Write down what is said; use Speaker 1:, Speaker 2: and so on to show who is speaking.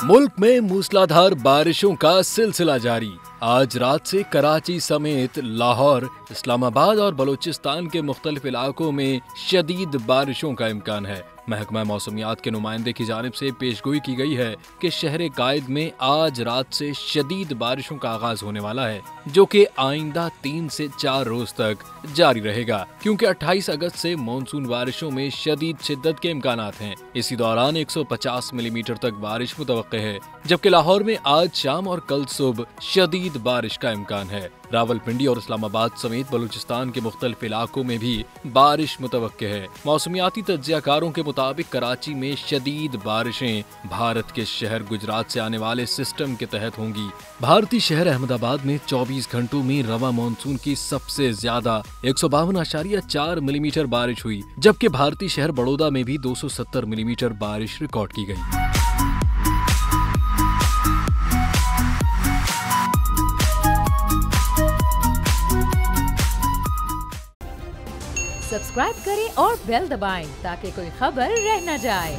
Speaker 1: मुल्क में मूसलाधार बारिशों का सिलसिला जारी। आज रात से कराची समेत लाहौर, इस्लामाबाद और बलूचिस्तान के मुख्तलिफ इलाकों में शदीद बारिशों का इम्कान है। महकमा मौसमियात के नुमाइंदे की जानिब से पेशगोई की गई है कि शहर कायद में आज रात से शदीद बारिशों का आगाज होने वाला है, जो कि आइंदा 3 से 4 रोज तक जारी रहेगा, क्योंकि 28 अगस्त से मानसून बारिशों में शदीद शिद्दत के इम्कानात हैं। इसी दौरान 150 मिलीमीटर तक बारिश मुतवक्के है, जबकि लाहौर में आज शाम और कल सुबह शदीद बारिश का इम्कान है। रावलपिंडी और इस्लामाबाद समेत बलूचिस्तान के मुख्तलिफ इलाकों में भी बारिश मुतवक्के है। मौसमियाती तज्जियाकारों के मुताबिक कराची में शदीद बारिशें भारत के शहर गुजरात से आने वाले सिस्टम के तहत होंगी। भारतीय शहर अहमदाबाद में 24 घंटों में रवा मानसून की सबसे ज्यादा 152.4 मिलीमीटर बारिश हुई, जबकि भारतीय शहर बड़ौदा में भी 270 मिलीमीटर बारिश रिकॉर्ड की गई।
Speaker 2: सब्सक्राइब करें और बेल दबाएं ताकि कोई खबर रह न जाए।